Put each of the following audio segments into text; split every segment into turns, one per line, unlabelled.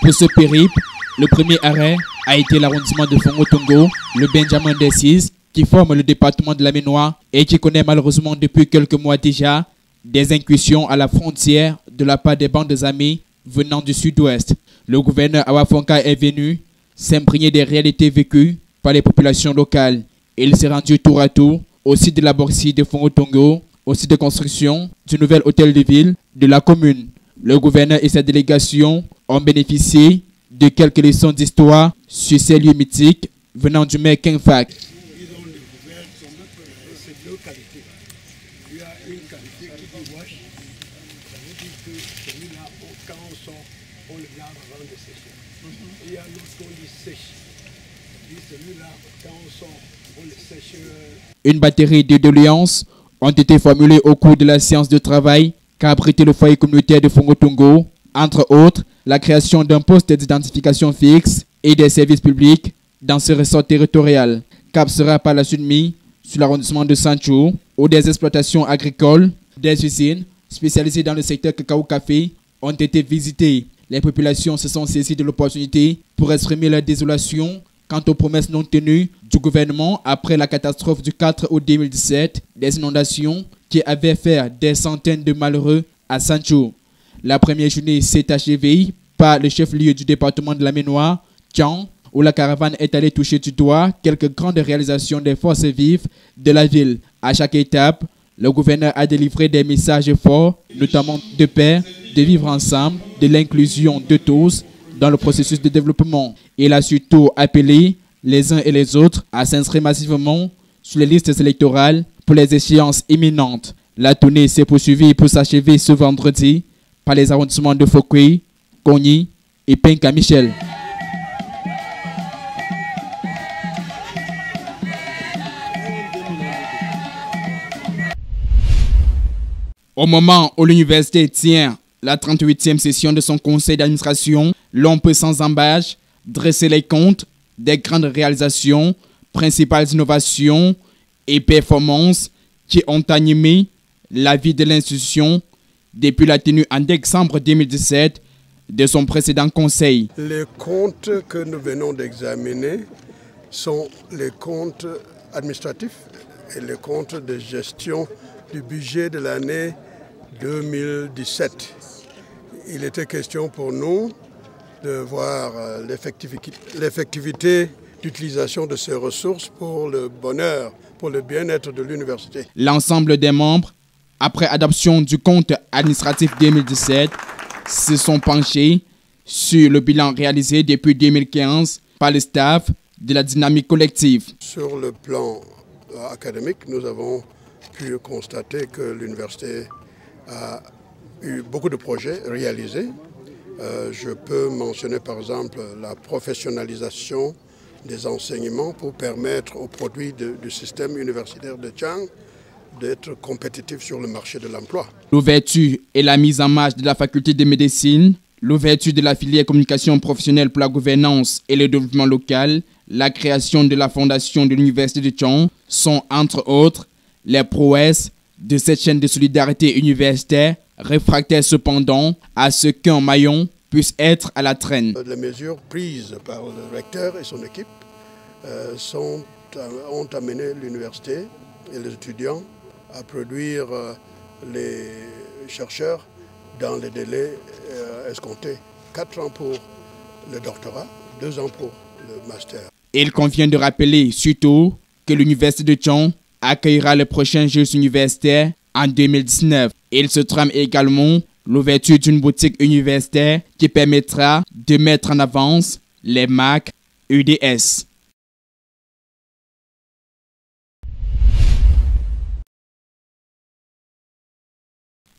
Pour ce périple, le premier arrêt a été l'arrondissement de Fongo-Tongo, le Benjamin Dessis, qui forme le département de la Ménois et qui connaît malheureusement depuis quelques mois déjà des incursions à la frontière de la part des bandes armées venant du sud-ouest. Le gouverneur Awa Fonka est venu s'imprégner des réalités vécues par les populations locales. Il s'est rendu tour à tour au site de la Borsi de Fongo-Tongo, au site de construction du nouvel hôtel de ville de la commune. Le gouverneur et sa délégation ont bénéficié de quelques leçons d'histoire sur ces lieux mythiques venant du maire King Fak.
C'est deux qualités. Il y a une qualité qui dit wash, ça veut dire que celui-là, quand on sort, on le lave avant de sécher. Il y a l'autre qu'on dit sèche. Celui-là, quand on sort, on le sèche.
Une batterie de doléances ont été formulées au cours de la séance de travail qu'a abrité le foyer communautaire de Fongo-Tongo, entre autres la création d'un poste d'identification fixe et des services publics dans ce ressort territorial. Cap sera par la suite mis sur l'arrondissement de Sancho, où des exploitations agricoles, des usines spécialisées dans le secteur cacao-café ont été visitées. Les populations se sont saisies de l'opportunité pour exprimer leur désolation quant aux promesses non tenues du gouvernement après la catastrophe du 4 août 2017, des inondations qui avaient fait des centaines de malheureux à Sancho. La première journée s'est achevée par le chef-lieu du département de la Ménois, Tian, où la caravane est allée toucher du doigt quelques grandes réalisations des forces vives de la ville. À chaque étape, le gouverneur a délivré des messages forts, notamment de paix, de vivre ensemble, de l'inclusion de tous dans le processus de développement. Il a surtout appelé les uns et les autres à s'inscrire massivement sur les listes électorales pour les échéances imminentes. La tournée s'est poursuivie pour s'achever ce vendredi par les arrondissements de Fouquet, Cogny et Penka-Michel. Au moment où l'université tient la 38e session de son conseil d'administration, l'on peut sans embâche dresser les comptes des grandes réalisations, principales innovations et performances qui ont animé la vie de l'institution depuis la tenue en décembre 2017 de son précédent conseil.
Les comptes que nous venons d'examiner sont les comptes administratifs et les comptes de gestion du budget de l'année 2017. Il était question pour nous de voir l'effectivité d'utilisation de ces ressources pour le bonheur, pour le bien-être de l'université.
L'ensemble des membres, après adoption du compte administratif 2017, se sont penchés sur le bilan réalisé depuis 2015 par le staff de la dynamique collective.
Sur le plan académique, nous avons pu constater que l'université a eu beaucoup de projets réalisés. Je peux mentionner par exemple la professionnalisation des enseignements pour permettre aux produits du système universitaire de Tchang d'être compétitifs sur le marché de l'emploi.
L'ouverture et la mise en marche de la faculté de médecine, l'ouverture de la filière communication professionnelle pour la gouvernance et le développement local, la création de la fondation de l'université de Tchang sont entre autres les prouesses de cette chaîne de solidarité universitaire, réfractaire cependant à ce qu'un maillon puisse être à la traîne.
Les mesures prises par le recteur et son équipe ont amené l'université et les étudiants à produire les chercheurs dans les délais escomptés. 4 ans pour le doctorat, 2 ans pour le master.
Il convient de rappeler surtout que l'université de Tchang accueillera les prochains Jeux universitaires en 2019. Il se trame également l'ouverture d'une boutique universitaire qui permettra de mettre en avance les marques UDS.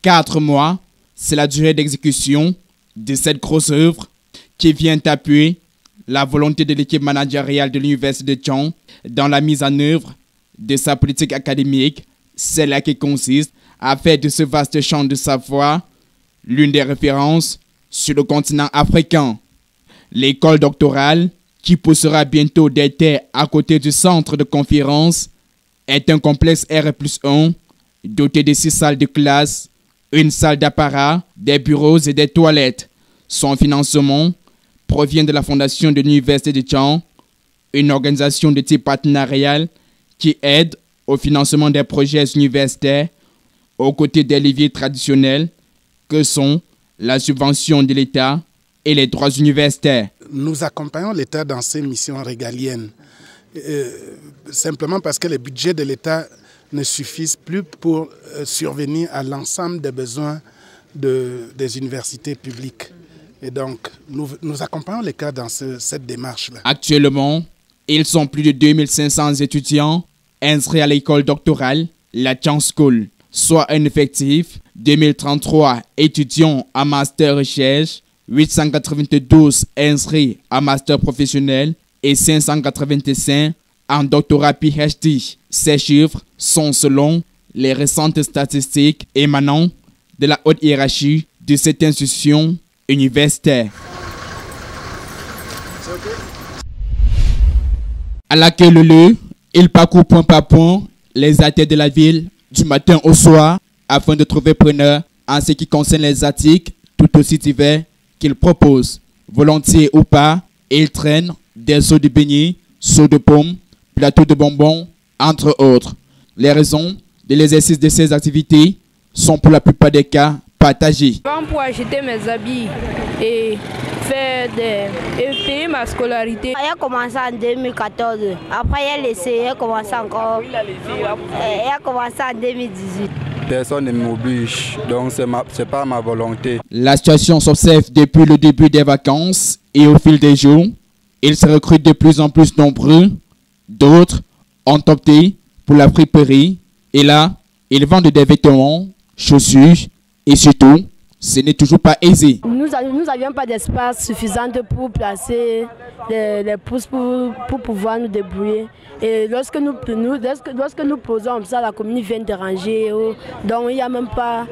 Quatre mois, c'est la durée d'exécution de cette grosse œuvre qui vient appuyer la volonté de l'équipe managériale de l'université de Tchang dans la mise en œuvre de sa politique académique, celle-là qui consiste à faire de ce vaste champ de savoir l'une des références sur le continent africain. L'école doctorale, qui poussera bientôt des terres à côté du centre de conférence, est un complexe R+1 doté de 6 salles de classe, une salle d'apparat, des bureaux et des toilettes. Son financement provient de la fondation de l'Université de Thian, une organisation de type partenarial qui aide au financement des projets universitaires aux côtés des leviers traditionnels que sont la subvention de l'État et les droits universitaires.
Nous accompagnons l'État dans ses missions régaliennes, simplement parce que les budgets de l'État ne suffisent plus pour survenir à l'ensemble des besoins des universités publiques. Et donc, nous accompagnons l'État dans cette démarche-là.
Actuellement, ils sont plus de 2500 étudiants inscrits à l'école doctorale, la Thian School, soit un effectif de 2033 étudiants en master recherche, 892 inscrits en master professionnel et 585 en doctorat PhD. Ces chiffres sont selon les récentes statistiques émanant de la haute hiérarchie de cette institution universitaire. À l'accueil le lieu, il parcourt point par point les artères de la ville du matin au soir afin de trouver preneur en ce qui concerne les articles tout aussi divers qu'il propose. Volontiers ou pas, il traîne des seaux de beignets, seaux de pommes, plateaux de bonbons, entre autres. Les raisons de l'exercice de ces activités sont pour la plupart des cas partagées.
Pour acheter mes habits et payer ma scolarité.
Il a commencé en 2014. Après, il a laissé, il a commencé encore. Il a commencé en 2018.
Personne ne m'oblige, donc c'est pas ma volonté.
La situation s'observe depuis le début des vacances et au fil des jours, ils se recrutent de plus en plus nombreux. D'autres ont opté pour la friperie et là, ils vendent des vêtements, chaussures et surtout, ce n'est toujours pas aisé.
Nous n'avions pas d'espace suffisant pour placer les pousses pour pouvoir nous débrouiller. Et lorsque nous posons comme ça, la commune vient déranger. Donc il n'y a même pas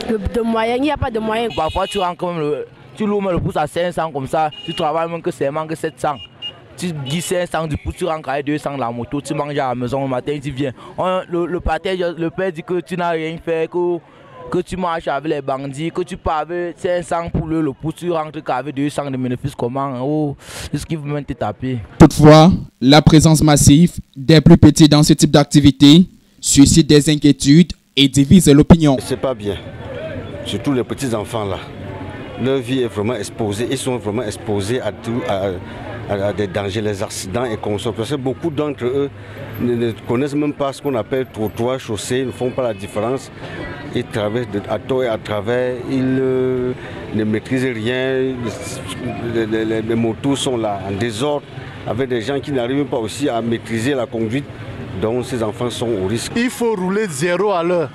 de moyens. Il n'y a pas de moyens.
Parfois tu loues le pouce à 500 comme ça, tu travailles même que seulement que 700. Tu dis 500 du pouce, tu rentres à 200 la moto, tu manges à la maison le matin, tu viens. Le père dit que tu n'as rien fait, que tu marches avec les bandits, que tu pars avec 500 pour le pouce, tu rentres qu'avec 200 de bénéfices, comment est-ce qu'ils vont même te taper?
Toutefois, la présence massive des plus petits dans ce type d'activité suscite des inquiétudes et divise l'opinion.
C'est pas bien, surtout les petits enfants là. Leur vie est vraiment exposée, ils sont vraiment exposés à des dangers, les accidents et consorts. Parce que beaucoup d'entre eux ne connaissent même pas ce qu'on appelle trottoir, chaussée, ils ne font pas la différence. Ils traversent à tort et à travers, ils ne maîtrisent rien, les motos sont là en désordre, avec des gens qui n'arrivent pas aussi à maîtriser la conduite, donc ces enfants sont au risque.
Il faut rouler 0 à l'heure.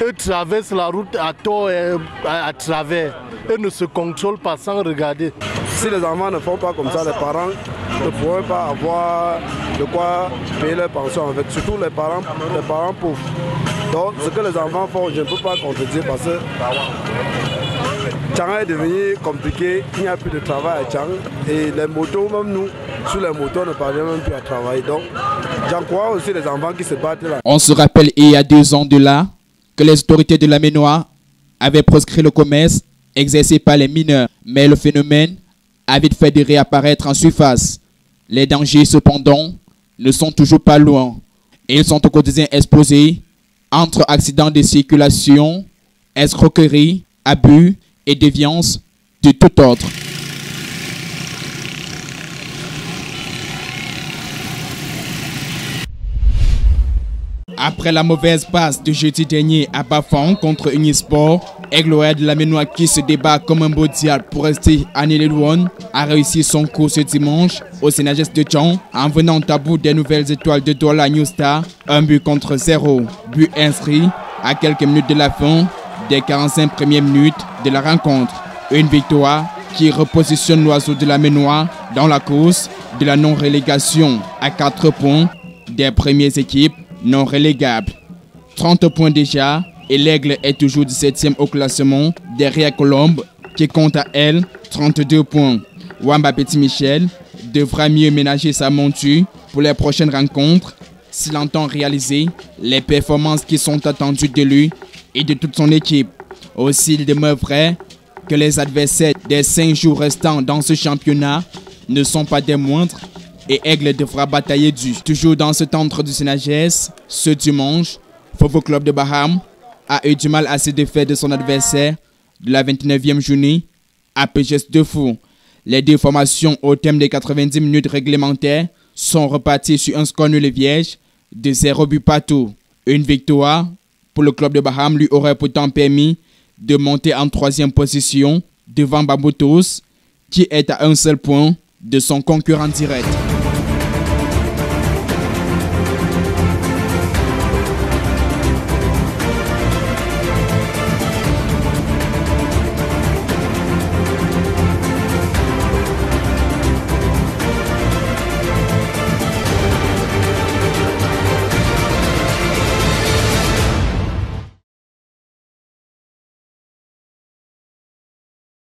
Eux traversent la route à tort et à travers. Eux ne se contrôlent pas sans regarder.
Si les enfants ne font pas comme ça, les parents ne pourront pas avoir de quoi payer leur pension avec, surtout les parents pauvres. Donc ce que les enfants font, je ne peux pas contredire parce que Thian est devenu compliqué, il n'y a plus de travail à Thian et les motos, même nous, sur les motos, ne parviennent même plus à travailler. Donc j'en crois aussi les enfants qui se battent là.
On se rappelle il y a 2 ans de là que les autorités de la Ménois avaient proscrit le commerce exercé par les mineurs, mais le phénomène a vite fait de réapparaître en surface. Les dangers, cependant, ne sont toujours pas loin. Ils sont au quotidien exposés entre accidents de circulation, escroquerie, abus et déviance de tout ordre. Après la mauvaise passe de jeudi dernier à Bafang contre Unisport, Aigle de la Ménois qui se débat comme un beau diable pour rester à Nélélouane a réussi son coup ce dimanche au Sénagès de Thian en venant à bout des nouvelles étoiles de Douala New Star, 1-0. But inscrit à quelques minutes de la fin des 45 premières minutes de la rencontre. Une victoire qui repositionne l'Oiseau de la Ménois dans la course de la non-relégation à 4 points des premières équipes non relégables. 30 points déjà et l'Aigle est toujours 17e au classement derrière Colombe qui compte à elle 32 points. Wamba Petit Michel devra mieux ménager sa monture pour les prochaines rencontres s'il entend réaliser les performances qui sont attendues de lui et de toute son équipe. Aussi, il demeure vrai que les adversaires des 5 jours restants dans ce championnat ne sont pas des moindres et Aigle devra batailler dur. Toujours dans ce centre du Sénagès, ce dimanche, Fofo Club de Baham a eu du mal à se défaire de son adversaire de la 29e journée à PGS de Fou. Les deux formations au thème des 90 minutes réglementaires sont reparties sur un score nul et vierge de 0 but partout. Une victoire pour le club de Baham lui aurait pourtant permis de monter en 3e position devant Bamboutos qui est à un seul point de son concurrent direct.